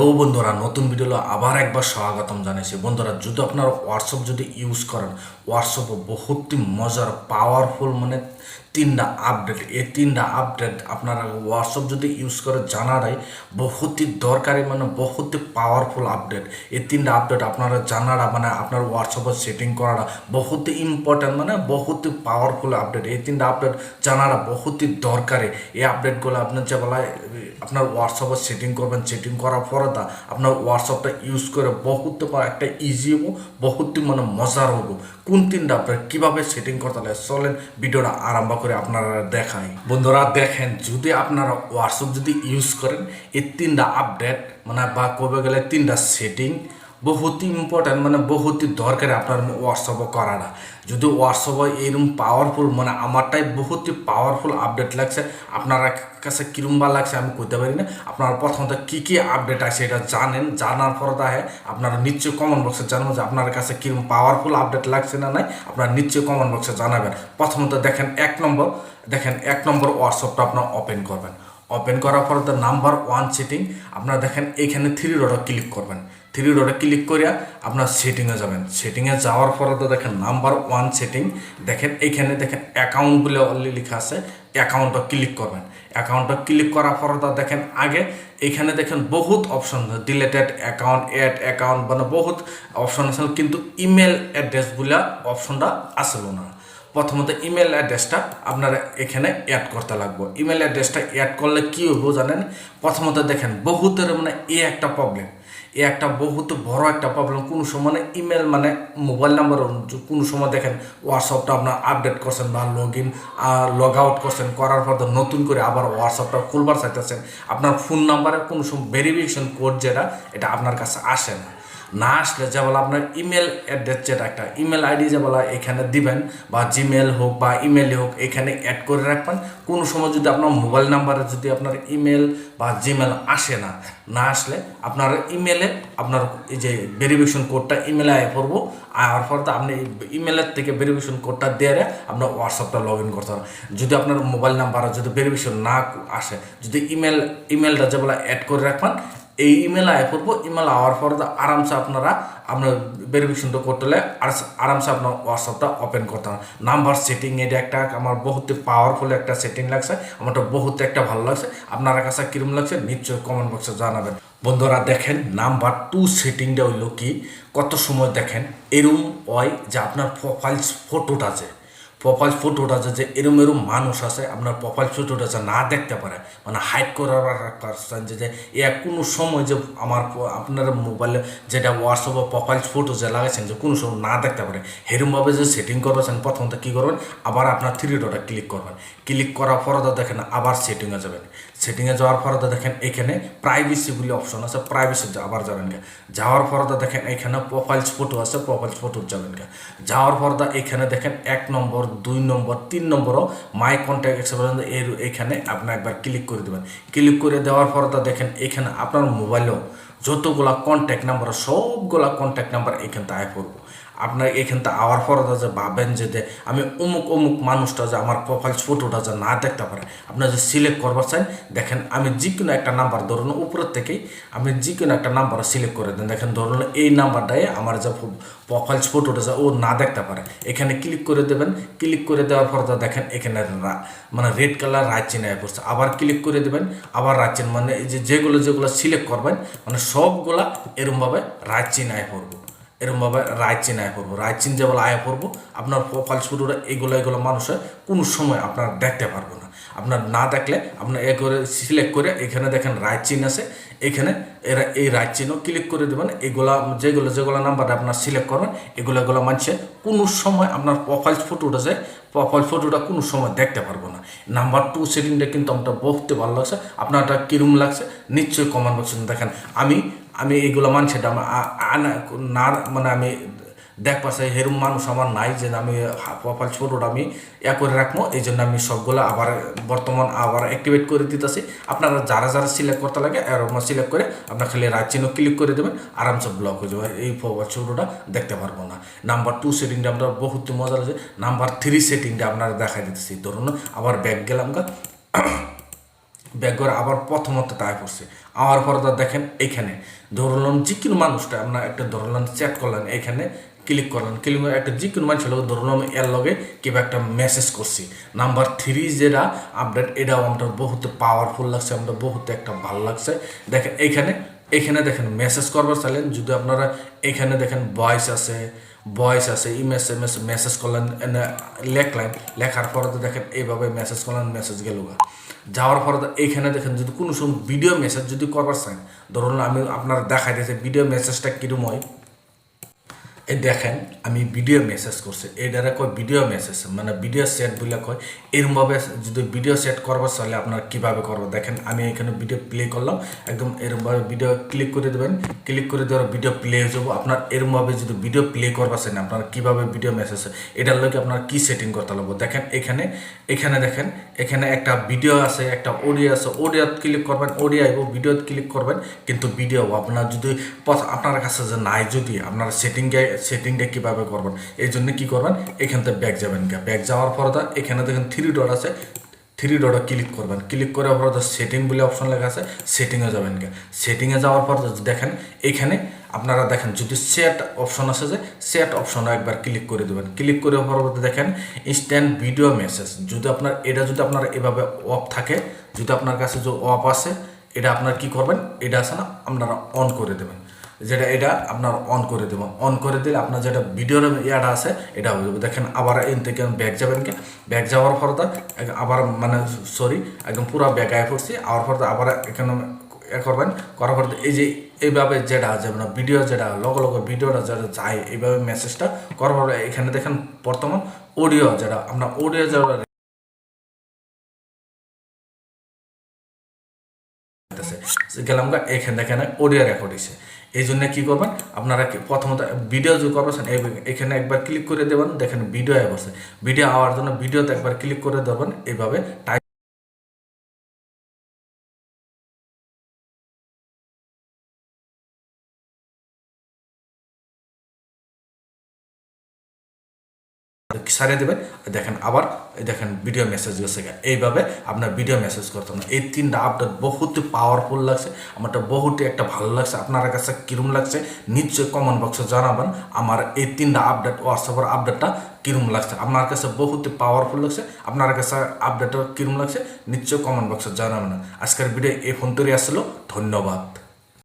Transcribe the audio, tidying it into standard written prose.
Hello বন্ধুরা, নতুন video আবার একবার স্বাগতম জানাইছি। বন্ধুরা, যদি আপনারা হোয়াটসঅ্যাপ যদি ইউজ করেন, হোয়াটসঅ্যাপে বহুতই মজার পাওয়ারফুল তিনটা আপডেট, এই তিনটা আপডেট আপনারা হোয়াটসঅ্যাপ যদি ইউজ করে জানারাই বহুতই দরকারি, বহুতই পাওয়ারফুল আপডেট। এই তিনটা আপডেট আপনারা জানারা আপনার হোয়াটসঅ্যাপের সেটিং করাটা বহুতই ইম্পর্টেন্ট, বহুতই পাওয়ারফুল আপডেট। এই তিনটা আপডেট জানারা বহুতই দরকারি। এই আপডেটগুলো আপনার যে বেলায় আপনার হোয়াটসঅ্যাপের সেটিং করবেন, সেটিং করার পরে আপনার হোয়াটসঅ্যাপটা ইউজ করে বহুত একটা ইজি হবো, বহুতই মজার হবো। কোন তিনটা আপডেট কীভাবে সেটিং করতে হবে চলেন ভিডিওটা আরম্ভ করে আপনারা দেখাই। বন্ধুরা দেখেন, যদি আপনারা হোয়াটসঅ্যাপ যদি ইউজ করেন, এই তিনটা আপডেট বা কবে গেলে তিনটা সেটিং বহুতই ইম্পর্টেন্ট, বহুতই দরকারি আপনার হোয়াটসঅ্যাপে করাটা। যদি হোয়াটসঅ্যাপে এরকম পাওয়ারফুল আমারটাই বহুতই পাওয়ারফুল আপডেট লাগছে, আপনারা কাছে কিরমবা লাগছে আমি কইতে পারি না। আপনারা প্রথমত কী কী আপডেট আছে এটা জানার পরে আপনারা নিশ্চয়ই কমেন্ট বক্সে জানাবেন যে আপনার কাছে কিরকম পাওয়ারফুল আপডেট লাগছে না নাই, আপনারা নিশ্চয়ই কমেন্ট বক্সে জানাবেন। প্রথমত দেখেন এক নম্বর হোয়াটসঅ্যাপটা আপনার ওপেন করবেন। ওপেন করার পর নাম্বার 1 সেটিং আপনারা দেখেন এখানে 3 ডটে ক্লিক করবেন। 3 ডটে ক্লিক করিয়া আপনার সেটিংয়ে যাবেন। সেটিংয়ে যাওয়ার পরে দেখেন নাম্বার 1 সেটিং, দেখেন এইখানে দেখেন অ্যাকাউন্ট বলে অলরেডি লেখা আছে, অ্যাকাউন্টটা ক্লিক করবেন। অ্যাকাউন্টটা ক্লিক করার পরে দেখেন আগে এইখানে দেখেন বহুত option, deleted account, add account, বহুত অপশন আছে, কিন্তু ইমেল অ্যাড্রেস বলে অপশনটা আসলো না। প্রথমত ইমেল অ্যাড্রেসটা আপনারা এখানে অ্যাড করতে লাগবে। ইমেল অ্যাড্রেসটা অ্যাড করলে কী হবো জানেন? প্রথমত দেখেন বহুতের একটা প্রবলেম, বহুত বড় একটা প্রবলেম। কোনো সময় ইমেল মোবাইল নাম্বার, কোনো সময় দেখেন হোয়াটসঅ্যাপটা আপনার আপডেট করছেন বা লগ আউট করছেন, করার পর নতুন করে আবার হোয়াটসঅ্যাপটা খুলবার চাইতেছেন, আপনার ফোন নাম্বারে কোনো সময় ভেরিফিকেশন কোড এটা আপনার কাছে আসে না আসলে যেবলা আপনার ইমেল অ্যাড্রেস যেটা একটা ইমেল আইডি যেবলা এখানে দিবেন, বা জিমেল হোক বা ইমেলে হোক এখানে অ্যাড করে রাখবেন। কোনো সময় যদি আপনার মোবাইল নাম্বারে যদি আপনার ইমেল বা জিমেল আসে না আসলে আপনার ইমেলে আপনার এই যে ভেরিফিকেশন কোডটা ইমেলে আয় পড়বো, আয়ার পর আপনি ইমেলের থেকে ভেরিফিকেশন কোডটা দিয়ে আপনার হোয়াটসঅ্যাপটা লগ ইন করতে হবে। যদি আপনার মোবাইল নাম্বারে যদি ভেরিফিকেশন না আসে, যদি ইমেলটা যেগুলো অ্যাড করে রাখবেন, এই ইমেল আয় করবো। ইমেল আওয়ার পর আরামসে আপনার ভেরিফিকেশনটা করতে হলে আরামসে আপনার হোয়াটসঅ্যাপটা ওপেন করতে হবে। নাম্বার সেটিং এটা একটা আমার বহুত পাওয়ারফুল একটা সেটিং লাগছে, আমারটা বহুত একটা ভালো লাগছে। আপনার কাছে কিরম লাগছে নিশ্চয়ই কমেন্ট বক্সে জানাবেন। বন্ধুরা দেখেন নাম্বার 2 সেটিংটা হইল কি, কত সময় দেখেন এরম হয় যে আপনার প্রোফাইল ফটোটা আছে, যে এরম মানুষ আছে আপনার প্রোফাইল ফটোটা যে না দেখতে পারে, হাইড করার পারছেন যে কোনো সময় যে আপনার মোবাইলে যেটা হোয়াটসঅ্যাপে প্রোফাইল ফটো যে লাগাইছেন যে কোনো সময় না দেখতে পারে, সেরকমভাবে যে সেটিং করবেন, প্রথমত কী করবেন, আবার আপনার 3 ডটে ক্লিক করবেন। ক্লিক করার পরে দেখেন আবার সেটিংয়ে যাবেন। সেটিংয়ে যাওয়ার পরে দেখেন এখানে প্রাইভেসি বলে অপশন আছে, প্রাইভেসি আবার যাবেন গে। যাওয়ার পরে দেখেন এখানে প্রোফাইল ফটো আছে, প্রোফাইল ফটো যাবেন গে। যাওয়ার পর এখানে দেখেন 1 নম্বর 2 নম্বর 3 নম্বরও মাই কন্ট্যাক্ট এখানে আপনি একবার ক্লিক করে দেবেন। ক্লিক করে দেওয়ার পর দেখেন এখানে আপনার মোবাইলেও যতগুলা কন্ট্যাক্ট নাম্বার, সবগুলা কন্ট্যাক্ট নাম্বার এখান থেকে আয় করবো। আপনার এখান থেকে আওয়ার পরে যে ভাবেন যে আমি অমুক মানুষটা যে আমার প্রোফাইল ফটোটা যে না দেখতে পারে, আপনার যে সিলেক্ট করবার চান, দেখেন আমি যে কোনো একটা নাম্বার ধরুন উপরের থেকেই আমি যে কোনো একটা নাম্বার সিলেক্ট করে দেন। দেখেন ধরুন এই নাম্বারটাই আমার যে প্রোফাইল ফটোটা যে ও না দেখতে পারে, এখানে ক্লিক করে দেবেন। ক্লিক করে দেওয়ার পর দেখেন এখানে রেড কালার রাইট চিহ্ন আয় পড়ছে, আবার ক্লিক করে দেবেন, আবার রাইট চিহ্ন এই যে যেগুলো সিলেক্ট করবেন সবগুলা এরমভাবে রাইট চিহ্ন আয় পড়বো, এরমভাবে রাইট চিহ্ন আয় পড়বো। রাইট চিহ্ন যেগুলো আয় পড়বো আপনার প্রোফাইল ফটোটা এগুলো মানুষের কোনো সময় আপনারা দেখতে পারবো না। আপনার না দেখলে আপনার করে সিলেক্ট করে এখানে দেখেন রাইট চিহ্ন আছে, এখানে এই রাইট চিহ্ন ক্লিক করে দেবেন। যেগুলো নাম্বারটা আপনার সিলেক্ট করবেন এগুলো মানুষের কোনো সময় আপনার প্রোফাইল ফটোটা কোনো সময় দেখতে পারবো না। নাম্বার 2 সেটিংটা কিন্তু আমার বহুতে ভালো লাগছে। আপনারটা কিরম লাগছে নিশ্চয়ই কমেন্ট বক্সে দেখেন। আমি এইগুলো সেটা না আমি দেখপাচ্ছি সেরকম মানুষ আমার নাই যে আমি প্রোফাইল ফটোটা আমি করে রাখবো, এই জন্য আমি সবগুলো আবার বর্তমান আবার অ্যাক্টিভেট করে দিতেছি। আপনারা যারা সিলেক্ট করতে লাগে এরকম সিলেক্ট করে আপনার খালি রাইট চিহ্ন ক্লিক করে দেবেন, আরামসে ব্লক হয়ে যাবে, এই প্রোফাইল ফটোটা দেখতে পারবো না। নাম্বার 2 সেটিংটা আপনার বহুত মজা লাগছে। নাম্বার 3 সেটিংটা আপনারা দেখাই দিতেছি। ধরুন আবার ব্যাক গেলাম ব্যাক করে আবার প্রথমত তাই পড়ছে আমার পরে দেখেন এখানে ধরলাম যে কোনো মানুষটা আপনার একটা ধরলাম চ্যাট করলেন, এখানে ক্লিক করলেন, ক্লিক করে একটা যে কোনো মানুষের লোক ধরলাম এর লগে কিংবা একটা মেসেজ করছি। নাম্বার 3 যেটা আপডেট, এটাও আমার বহুত পাওয়ারফুল লাগছে, আমার বহুত একটা ভালো লাগছে। দেখেন এখানে দেখেন মেসেজ করবার চাইলেন যদি আপনারা এখানে দেখেন ভয়েস আছে ইমেজ মেসেজ করলেন, লেখলেন, লেখার পরে তো দেখেন এইভাবে মেসেজ করলেন, মেসেজ গেল যাওয়ার পরে তো এইখানে দেখেন যদি কোনো সময় ভিডিও মেসেজ যদি করবার চান, ধরুন আমি আপনারা দেখাই দিয়েছি ভিডিও মেসেজটা কীরকম হয়। এই দেখেন আমি ভিডিও মেসেজ করছি, এইটারে কয় ভিডিও মেসেজ মানে ভিডিও সেট বলে কয়। এরমভাবে যদি ভিডিও সেট করবার চাইলে আপনারা কীভাবে করবো দেখেন, আমি এখানে ভিডিও প্লে করলাম, একদম এরমভাবে ভিডিও ক্লিক করে দেবেন, ক্লিক করে দেওয়ার ভিডিও প্লে হয়ে যাবো। আপনার এরমভাবে যদি ভিডিও প্লে করবার চান আপনারা কীভাবে ভিডিও মেসেজ, এটার লোক আপনার কী সেটিং করতে লাগবো দেখেন। এখানে দেখেন এখানে একটা ভিডিও আছে, একটা অডিও আছে, অডিও ক্লিক করবেন, অডিও আইব, ভিডিও ক্লিক করবেন, কিন্তু ভিডিও আপনার যদি আপনার কাছে যে নাই, যদি আপনার সেটিংটা কীভাবে করবেন এই জন্য কী করবেন, এখান থেকে ব্যাক যাবেন গা, ব্যাক যাওয়ার পর এখানে দেখেন 3 ডট আছে, 3 ডটে ক্লিক করবেন, ক্লিক করার পর সেটিং বলে অপশন লেখা আছে, সেটিংয়ে যাবেন গা। সেটিংয়ে যাওয়ার পর দেখেন এখানে আপনারা দেখেন যদি সেট অপশন আছে যে সেট অপশনে একবার ক্লিক করে দেবেন, ক্লিক করে পরবর্তী দেখেন ইনস্ট্যান্ট ভিডিও মেসেজ, যদি আপনার এটা যদি আপনার এভাবে অফ থাকে, যদি আপনার কাছে যে অফ আছে এটা আপনার কি করবেন, এটা আছে না আপনারা অন করে দেবেন, যেটা এটা আপনার অন করে দেবেন। অন করে দিলে আপনার যেটা ভিডিওর ইয়াটা আছে এটা হয়ে যাবে। দেখেন আবার এন থেকে ব্যাক যাবেন কে, ব্যাক যাওয়ার পর আবার মানে সরি একদম পুরো ব্যাক আয় পড়ছি, আবার পর আবার এখানে করবেন, করার পর এই যে এইভাবে যেটা যাবে না ভিডিও যেটা লগে ভিডিওটা যেটা যায় এইভাবে মেসেজটা করার পর এখানে দেখেন বর্তমান অডিও যেটা আপনার অডিও যেটা গেলাম গা, এখানে দেখেন অডিও রেকর্ড হয়েছে। এই জন্য কী করবেন আপনারা প্রথমত ভিডিও যদি করবেন এখানে একবার ক্লিক করে দেবেন, দেখেন ভিডিও আসছে, ভিডিও আওয়ার জন্য ভিডিওতে একবার ক্লিক করে দেবেন, এইভাবে টাইপ সারিয়ে দেবেন। দেখেন আবার দেখেন ভিডিও মেসেজ গেছে, এইভাবে আপনার ভিডিও মেসেজ করতে হবে। এই 3টা আপডেট বহুত পাওয়ারফুল লাগছে, আমারটা বহুত একটা ভালো লাগছে। আপনার কাছে কিরম লাগছে নিশ্চয়ই কমেন্ট বক্সে জানাবেন। আমার এই 3টা আপডেট হোয়াটসঅ্যাপের আপডেটটা কিরম লাগছে, আপনার কাছে বহুত পাওয়ারফুল লাগছে, আপনার কাছে আপডেটটা কিরম লাগছে নিশ্চয়ই কমেন্ট বক্সে জানাবেন। আজকের ভিডিও এই ফোন তৈরি আসলো, ধন্যবাদ।